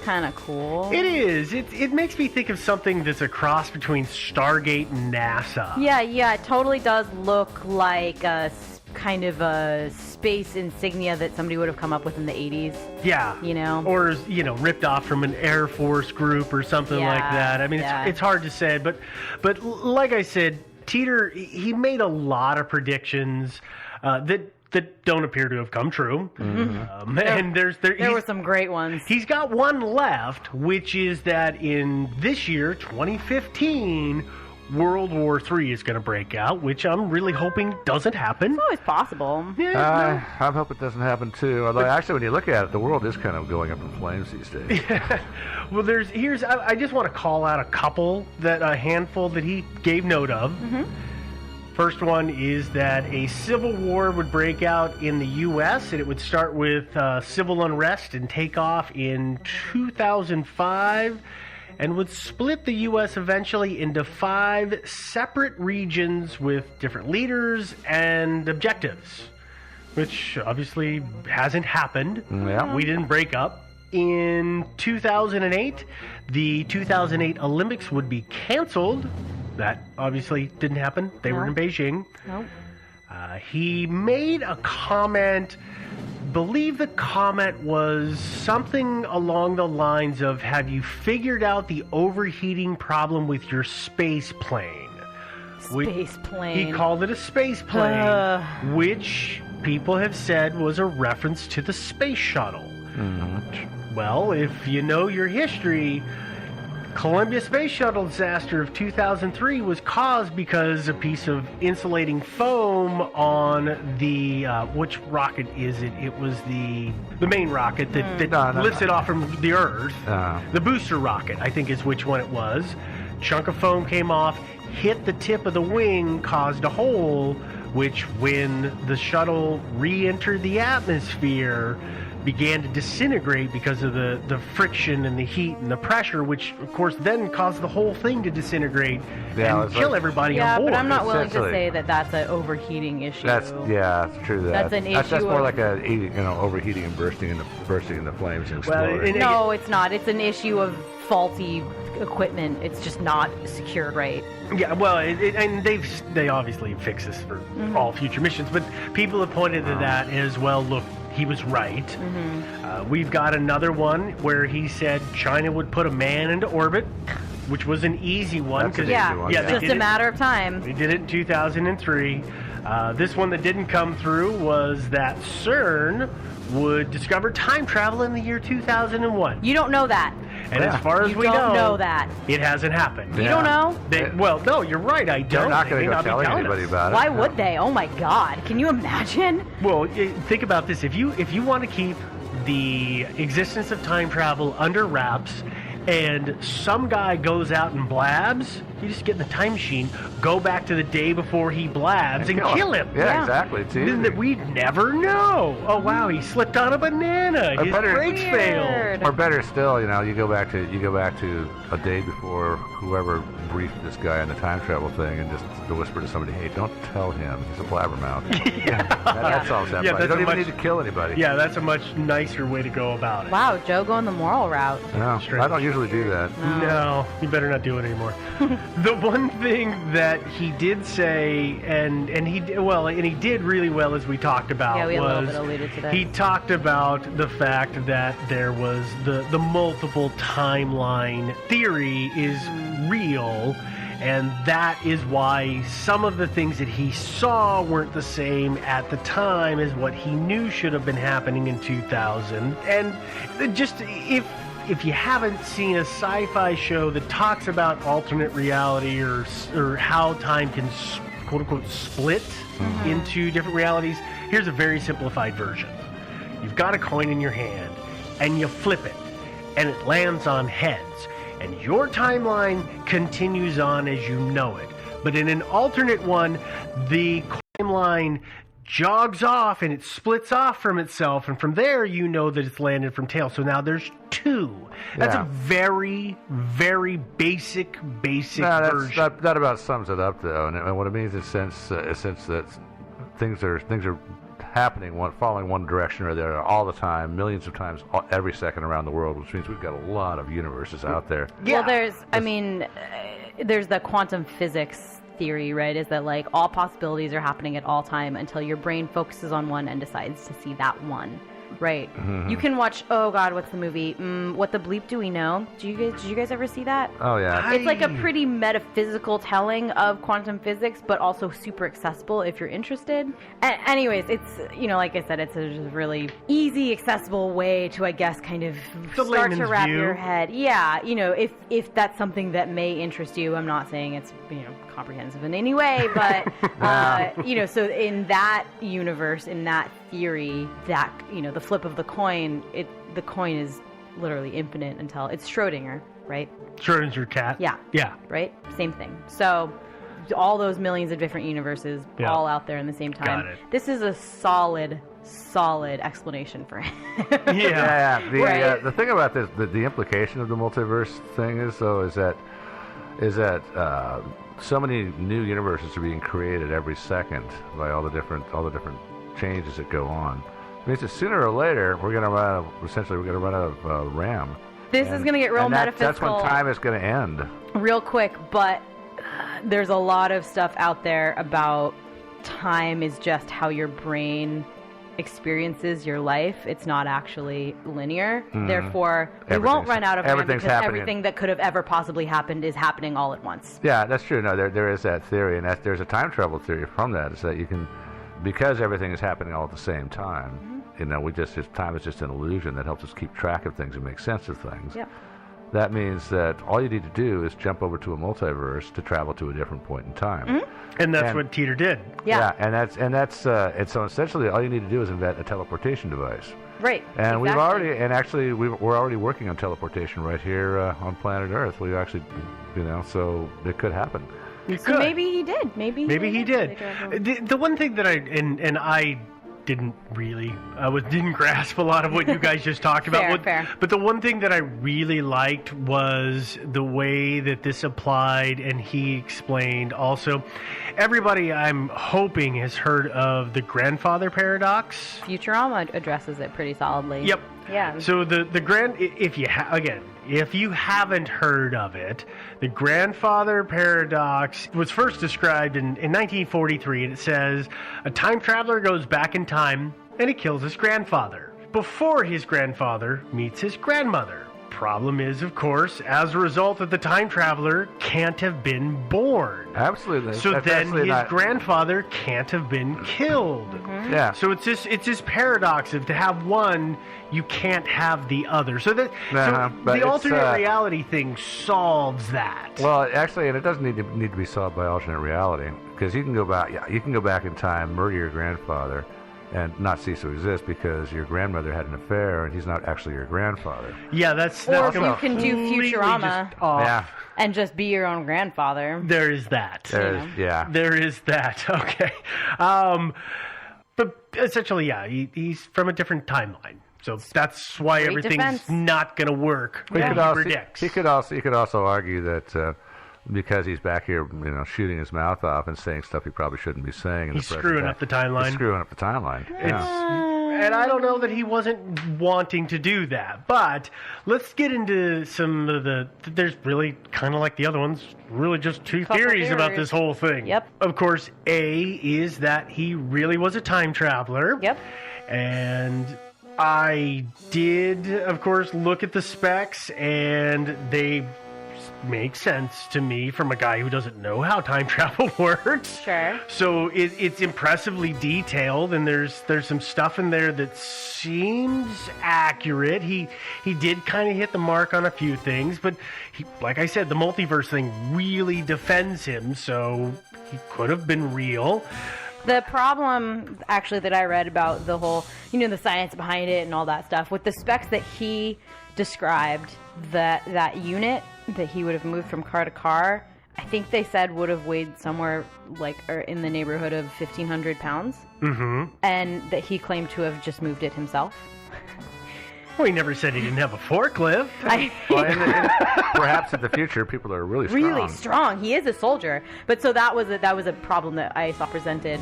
kind of cool. It is. It makes me think of something that's a cross between Stargate and NASA. Yeah, it totally does look like a kind of a space insignia that somebody would have come up with in the 80s. Yeah. You know? Or, ripped off from an Air Force group or something like that. I mean, it's hard to say, but like I said, Teeter, he made a lot of predictions that don't appear to have come true. Mm-hmm. And there were some great ones. He's got one left, which is that in this year, 2015, World War III is going to break out, which I'm really hoping doesn't happen. It's always possible. Yeah, I hope it doesn't happen too. Although actually, when you look at it, the world is kind of going up in flames these days. Well, I just want to call out a handful that he gave note of. Mm-hmm. First one is that a civil war would break out in the U.S., and it would start with civil unrest and take off in 2005, and would split the U.S. eventually into 5 separate regions with different leaders and objectives, which obviously hasn't happened. Yeah. We didn't break up. In 2008, the 2008 Olympics would be canceled. That obviously didn't happen. They were in Beijing. Nope. He made a comment. Believe the comment was something along the lines of, "Have you figured out the overheating problem with your space plane?" Space plane. He called it a space plane, which people have said was a reference to the space shuttle. Mm-hmm. Well, if you know your history, Columbia Space Shuttle disaster of 2003 was caused because a piece of insulating foam on the which rocket is it? It was the main rocket that lifts it off from the Earth. The booster rocket, I think, is which one it was. Chunk of foam came off, hit the tip of the wing, caused a hole, which, when the shuttle re-entered the atmosphere, began to disintegrate because of the friction and the heat and the pressure, which of course then caused the whole thing to disintegrate and kill everybody on board. But I'm not willing to say that that's an overheating issue. That's true. That's an issue. That's more like overheating and bursting in the flames and exploding. No, it's not. It's an issue of faulty equipment. It's just not secured right. Yeah, well, and they obviously fix this for all future missions, but people have pointed to that as well. Look, he was right. We've got another one where he said China would put a man into orbit, which was an easy one. That's an easy one. It's just a matter of time. They did it in 2003. This one that didn't come through was that CERN would discover time travel in the year 2001. You don't know that. And as far as you we don't know that. it hasn't happened. You don't know? Well, no, you're right. I don't. They're not going to go telling telling anybody us. about it. Why would they? Oh my God! Can you imagine? Well, think about this. If you want to keep the existence of time travel under wraps, and some guy goes out and blabs, you just get in the time machine, go back to the day before he blabs, and kill him. Yeah, exactly. It's easy. We'd never know. Oh wow, he slipped on a banana. His brakes failed. Or better still, you go back to a day before whoever briefed this guy on the time travel thing, and just whisper to somebody, "Hey, don't tell him. He's a blabbermouth." That solves that problem. You don't even need to kill anybody. Yeah, that's a much nicer way to go about it. Wow, Joe going the moral route. No, I don't usually do that. No, you better not do it anymore. The one thing that he did say, and he did really well, as we talked about, we a little was bit alluded to that. He talked about the fact that there was the multiple timeline theory is real, and that is why some of the things that he saw weren't the same at the time as what he knew should have been happening in 2000. And just if you haven't seen a sci-fi show that talks about alternate reality or how time can quote unquote split into different realities, here's a very simplified version. You've got a coin in your hand and you flip it and it lands on heads, and your timeline continues on as you know it. But in an alternate one, the timeline jogs off and it splits off from itself, and from there you know that it's landed from tail. So now there's two. That's a very, very basic version. That about sums it up, though. And what it means is since that things are happening, following one direction or the other all the time, millions of times, every second around the world, which means we've got a lot of universes out there. Well, there's the quantum physics theory, right? Is that like all possibilities are happening at all time until your brain focuses on one and decides to see that one. Right. Mm-hmm. You can watch. Oh God, what's the movie? What the bleep do we know? Did you guys ever see that? Oh yeah. It's like a pretty metaphysical telling of quantum physics, but also super accessible if you're interested. Anyways, it's like I said, it's a just really easy, accessible way to, I guess, kind of start to wrap your head. Yeah, if that's something that may interest you. I'm not saying it's comprehensive in any way, but so in that universe, in that theory, that the flip of the coin, the coin is literally infinite until it's Schrodinger, right? Schrodinger's cat. Yeah. Right? Same thing. So all those millions of different universes all out there in the same time. Got it. This is a solid explanation for it. Yeah. The thing about this, the implication of the multiverse thing is that so many new universes are being created every second by all the different changes that go on. It means that sooner or later we're going to run out of RAM. This is going to get real metaphysical. That's when time is going to end. Real quick, but there's a lot of stuff out there about time is just how your brain experiences your life. It's not actually linear. Mm-hmm. Therefore, we won't run out of time because everything that could have ever possibly happened is happening all at once. Yeah, that's true. No, there is that theory, and there's a time travel theory from that. Is that you can, because everything is happening all at the same time. Mm-hmm. Time is just an illusion that helps us keep track of things and make sense of things. Yep. That means that all you need to do is jump over to a multiverse to travel to a different point in time. Mm-hmm. And that's what Teeter did. Yeah. And so essentially all you need to do is invent a teleportation device. Right. And we're already working on teleportation right here on planet Earth. We actually, so it could happen. So maybe he did. Maybe he did. The one thing that I didn't grasp a lot of what you guys just talked about. Fair. But the one thing that I really liked was the way that this applied, and he explained also. Everybody, I'm hoping, has heard of the grandfather paradox. Futurama addresses it pretty solidly. Yep. Yeah. So if you haven't heard of it, the grandfather paradox was first described in 1943, and it says a time traveler goes back in time and he kills his grandfather before his grandfather meets his grandmother. Problem is, of course, as a result of the time traveler can't have been born. Absolutely. So then his grandfather can't have been killed. Mm-hmm. Yeah. So it's this paradox of to have one, you can't have the other. So the alternate reality thing solves that. Well, actually, and it doesn't need to be solved by alternate reality, because you can go back in time, murder your grandfather, and not cease to exist because your grandmother had an affair and he's not actually your grandfather. Yeah, that's or you can do Futurama off. And just be your own grandfather. There is that. There is that. Okay. But essentially, he's from a different timeline. So that's why everything's not going to work. He predicts. You could also argue that because he's back here, shooting his mouth off and saying stuff he probably shouldn't be saying. He's screwing up the timeline. He's screwing up the timeline. And I don't know that he wasn't wanting to do that. But let's get into some of there's really kind of like the other ones, really just two theories about this whole thing. Yep. Of course, A is that he really was a time traveler. Yep. And I did, of course, look at the specs, and they make sense to me from a guy who doesn't know how time travel works. Sure. So it's impressively detailed, and there's some stuff in there that seems accurate. He did kind of hit the mark on a few things, but like I said, the multiverse thing really defends him, so he could have been real. The problem, actually, that I read about the whole, the science behind it and all that stuff, with the specs that he described, that unit that he would have moved from car to car, I think they said would have weighed somewhere or in the neighborhood of 1,500 pounds. Mm-hmm. And that he claimed to have just moved it himself. Well, he never said he didn't have a forklift. Perhaps in the future, people are really strong. Really strong. He is a soldier. But so that was a problem that I saw presented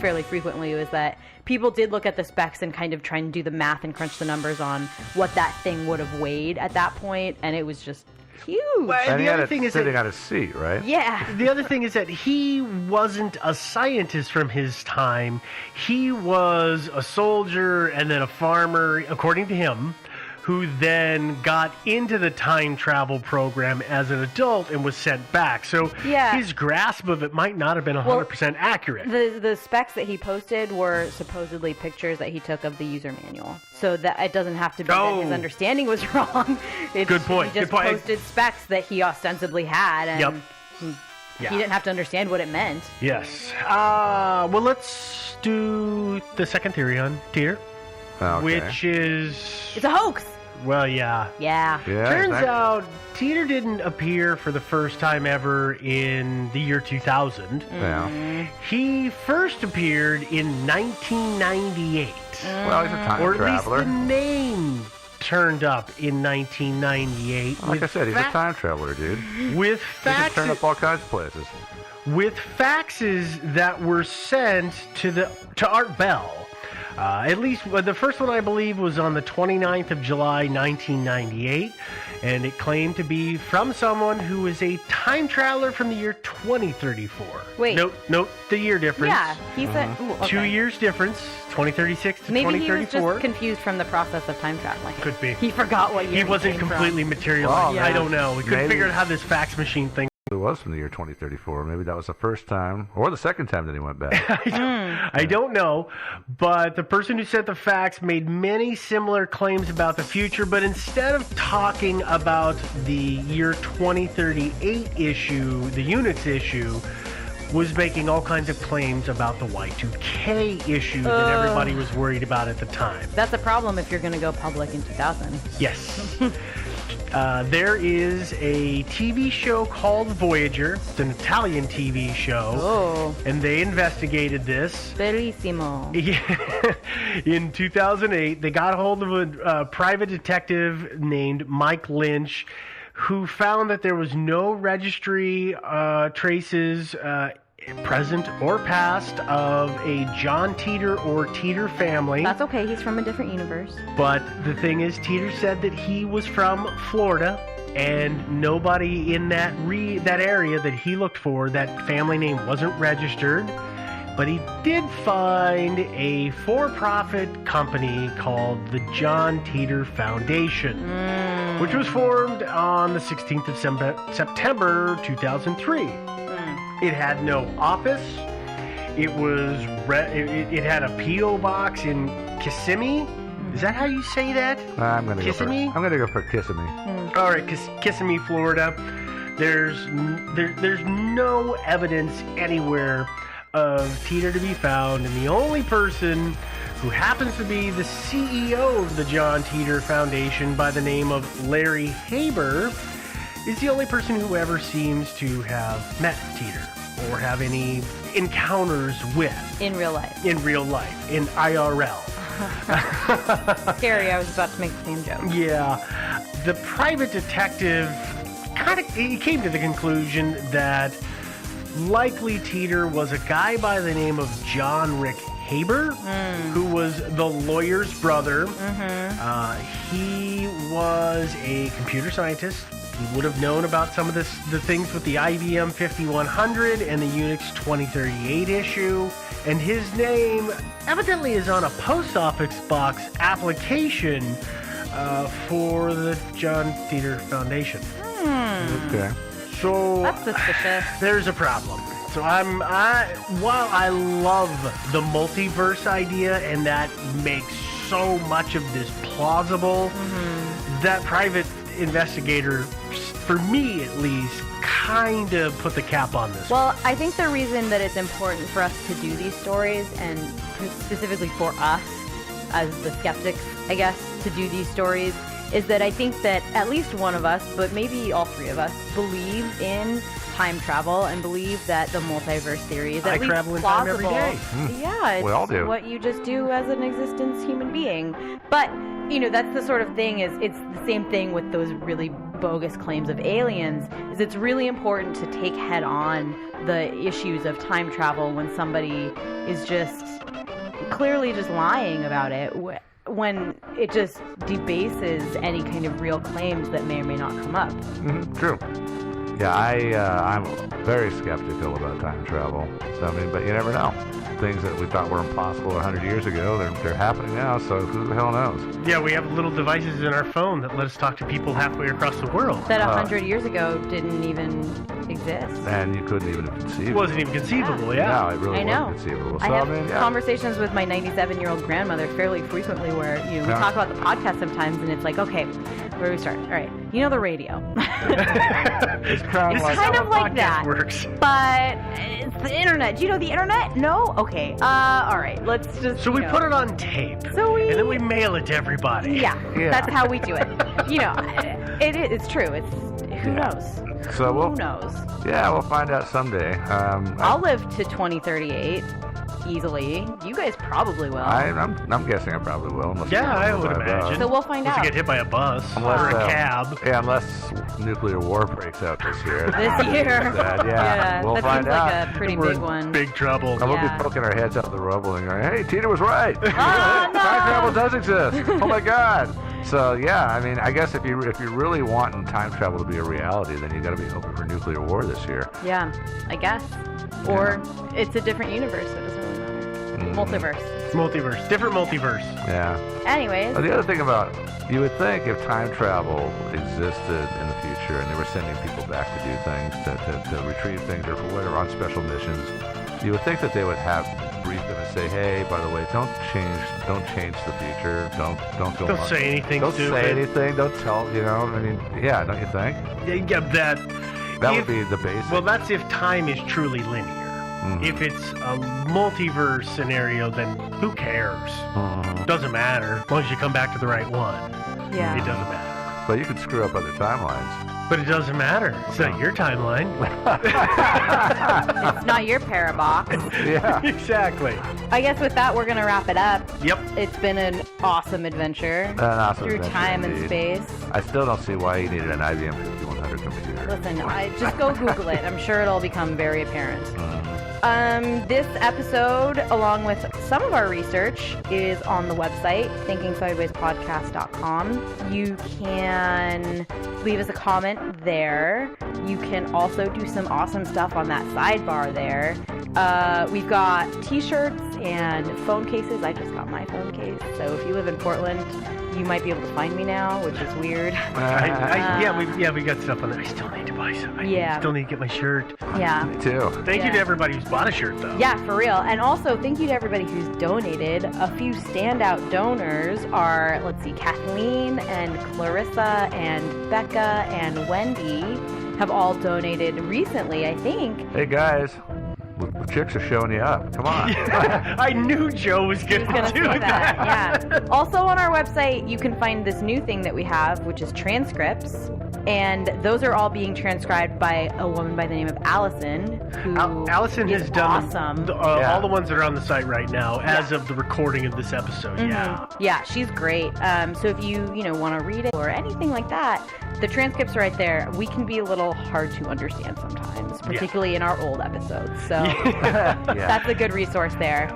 fairly frequently was that people did look at the specs and kind of try and do the math and crunch the numbers on what that thing would have weighed at that point, and it was just huge. And the he had other it thing is sitting that, on his seat, right? Yeah. the other thing is that he wasn't a scientist from his time. He was a soldier and then a farmer, according to him, who then got into the time travel program as an adult and was sent back. So Yeah. his grasp of it might not have been 100% accurate. The specs that he posted were supposedly pictures that he took of the user manual, so that it doesn't have to be that his Oh. understanding was wrong. Good point, He just good point. posted specs that he ostensibly had, and Yep. he didn't have to understand what it meant. Yes. Well, let's do the second theory on Teeter, Okay. which is... It's a hoax. Well, yeah. Yeah. Yeah, Turns exactly. out Teeter didn't appear for the first time ever in the year 2000. Yeah. He first appeared in 1998. Well, he's a time Or at least traveler. the name turned up in 1998. Like I with said, he's a fa- time traveler, dude. With He can turn faxes, up all kinds of places. with faxes that were sent to Art Bell. At least the first one, I believe, was on the 29th of July, 1998, and it claimed to be from someone who is a time traveler from the year 2034. Wait. Note the year difference. Yeah. He said. Ooh, okay. 2 years difference, 2036 to Maybe he was 2034. just confused from the process of time traveling. Could be. He forgot what year He wasn't came from. completely materialized. Well, I don't know. We couldn't maybe- figure out how this fax machine thing. It was from the year 2034. Maybe that was the first time, or the second time that he went back. I don't know, but the person who sent the fax made many similar claims about the future, but instead of talking about the year 2038 issue, the Unix issue, was making all kinds of claims about the Y2K issue that everybody was worried about at the time. That's a problem if you're going to go public in 2000. Yes. There is a TV show called Voyager. It's an Italian TV show. Oh, And they investigated this. bellissimo. In 2008, they got a hold of a private detective named Mike Lynch, who found that there was no registry traces, present or past, of a John Teeter or Teeter family. That's okay. He's from a different universe. But the thing is, Teeter said that he was from Florida, and nobody in that area that he looked for, that family name wasn't registered. But he did find a for-profit company called the John Teeter Foundation, which was formed on the 16th of September 2003. It had no office. It was it had a P.O. box in Kissimmee. Is that how you say that? I'm gonna Kissimmee? go for Kissimmee. All right, Kissimmee, Florida. There's no evidence anywhere of Teeter to be found, and the only person who happens to be the CEO of the John Teeter Foundation by the name of Larry Haber is the only person who ever seems to have met Teeter or have any encounters with In real life. in real life, in IRL. Scary. I was about to make the same joke. Yeah, the private detective he came to the conclusion that likely Teeter was a guy by the name of John Rick Haber, who was the lawyer's brother. He was a computer scientist. He would have known about some of the things with the IBM 5100 and the Unix 2038 issue. And his name evidently is on a post office box application for the John Teeter Foundation. Okay. So That's suspicious. there's a problem. So while I love the multiverse idea and that makes so much of this plausible, that private investigator, for me at least, kind of put the cap on this. Well, I think the reason that it's important for us to do these stories, and specifically for us as the skeptics, I guess, to do these stories, is that I think that at least one of us, but maybe all three of us, believe in time travel and believe that the multiverse theory is at I least travel in time every plausible. day. Yeah, it's We all do. what you just do as an existence human being. But that's the sort of thing. It's the same thing with those really bogus claims of aliens. Is it's really important to take head on the issues of time travel when somebody is just clearly just lying about it, when it just debases any kind of real claims that may or may not come up. True. Yeah, I'm very skeptical about time travel. So, but you never know. Things that we thought were impossible 100 years ago, they're happening now, so who the hell knows? Yeah, we have little devices in our phone that let us talk to people halfway across the world. That 100 years ago didn't even exist. And you couldn't even conceive. It wasn't even conceivable, yeah. No, it really wasn't conceivable. So, I have conversations with my 97-year-old grandmother fairly frequently where, we talk about the podcast sometimes, and it's like, okay, where do we start? All right, the radio. It's kind of like that. Works. But it's the internet. Do you know the internet? No? Okay. All right. Let's just. So we put it on tape. And then we mail it to everybody. Yeah. That's how we do it. It's true. Who knows? So who knows? Yeah, we'll find out someday. I'll live to 2038 easily. You guys probably will. I'm guessing I probably will. I would imagine. So we'll find out. Unless you get hit by a bus or a cab. Yeah, unless nuclear war breaks out this year. This year. We'll that find seems out. like a pretty big one. Big trouble. And we'll be poking our heads out the rubble and going, hey, Tina was right. Time travel does exist. Oh my God. So I guess if you really want time travel to be a reality, then you got to be hoping for nuclear war this year. Yeah, I guess. Or it's a different universe. It doesn't really matter. Multiverse. Different multiverse. Yeah. Anyways. The other thing about, you would think if time travel existed in the future and they were sending people back to do things, to retrieve things or for whatever on special missions, you would think that they would have brief them and say, hey, by the way, don't change the future. Don't say anything. Don't say anything. Don't tell. Don't you think? Yeah, that would be the basic. Well, that's if time is truly linear. If it's a multiverse scenario, then who cares? Doesn't matter as long as you come back to the right one. Yeah, it doesn't matter. But you can screw up other timelines. But it doesn't matter. It's not your timeline. It's not your parabox. Yeah, exactly. I guess with that, we're gonna wrap it up. Yep. It's been an awesome adventure. Through time and space. I still don't see why you needed an IBM 5100 computer. Listen, just go Google it. I'm sure it'll become very apparent. This episode, along with some of our research, is on the website, thinkingsidewayspodcast.com. You can leave us a comment there. You can also do some awesome stuff on that sidebar there. We've got t-shirts and phone cases. I just got my phone case. So if you live in Portland, you might be able to find me now, which is weird. We got stuff on there. I still need to buy some. I still need to get my shirt. Yeah. Me too. Thank you to everybody who's bought a shirt, though. Yeah, for real. And also, thank you to everybody who's donated. A few standout donors are, Kathleen and Clarissa and Becca and Wendy have all donated recently, I think. Hey, guys. The chicks are showing you up. Come on. I knew Joe was going to do that. Yeah. Also on our website, you can find this new thing that we have, which is transcripts. And those are all being transcribed by a woman by the name of Allison, who Allison has done awesome. All the ones that are on the site right now as of the recording of this episode. Yeah, she's great. So if you want to read it or anything like that, the transcripts are right there. We can be a little hard to understand sometimes, particularly in our old episodes. So that's a good resource there.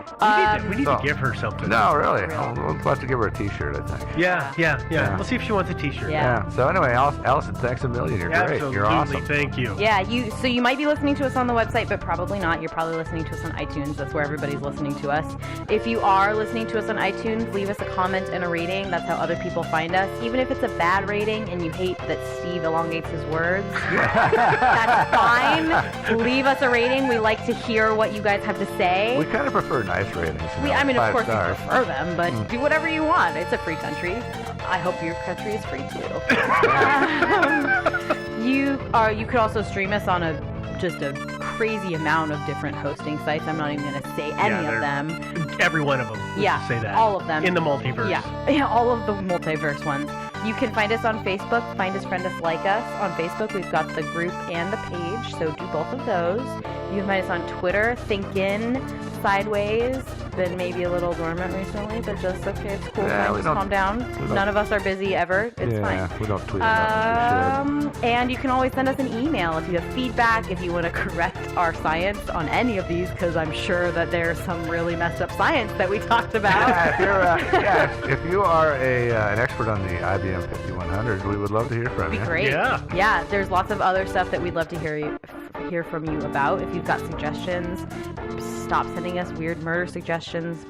We need to give her something. No, really. We'll have to give her a t-shirt, I think. Yeah. We'll see if she wants a t-shirt. Yeah. So anyway, Allison, thanks a million. You're great. Absolutely. You're awesome. Thank you. Yeah, so you might be listening to us on the website, but probably not. You're probably listening to us on iTunes. That's where everybody's listening to us. If you are listening to us on iTunes, leave us a comment and a rating. That's how other people find us. Even if it's a bad rating and you hate that Steve elongates his words, that's fine. Leave us a rating. We like to hear what you guys have to say. We kind of prefer nice ratings. Of course, we prefer them, but do whatever you want. It's a free country. I hope your country is free too. You could also stream us on just a crazy amount of different hosting sites. I'm not even going to say any of them. Every one of them. Say that. All of them. In the multiverse. Yeah, all of the multiverse ones. You can find us on Facebook. Find us, friend us, like us. On Facebook, we've got the group and the page, so do both of those. You can find us on Twitter, Thinkin' Sideways. been maybe a little dormant recently, but just okay, it's cool. Yeah, Fine, we just don't- calm down. we don't- None of us are busy ever. It's yeah, fine. we don't tweet enough as we should. And you can always send us an email if you have feedback, if you want to correct our science on any of these, because I'm sure that there's some really messed up science that we talked about. If you are an expert on the IBM 5100, we would love to hear from That'd you. be great. Yeah. There's lots of other stuff that we'd love to hear from you about. If you've got suggestions, stop sending us weird murder suggestions.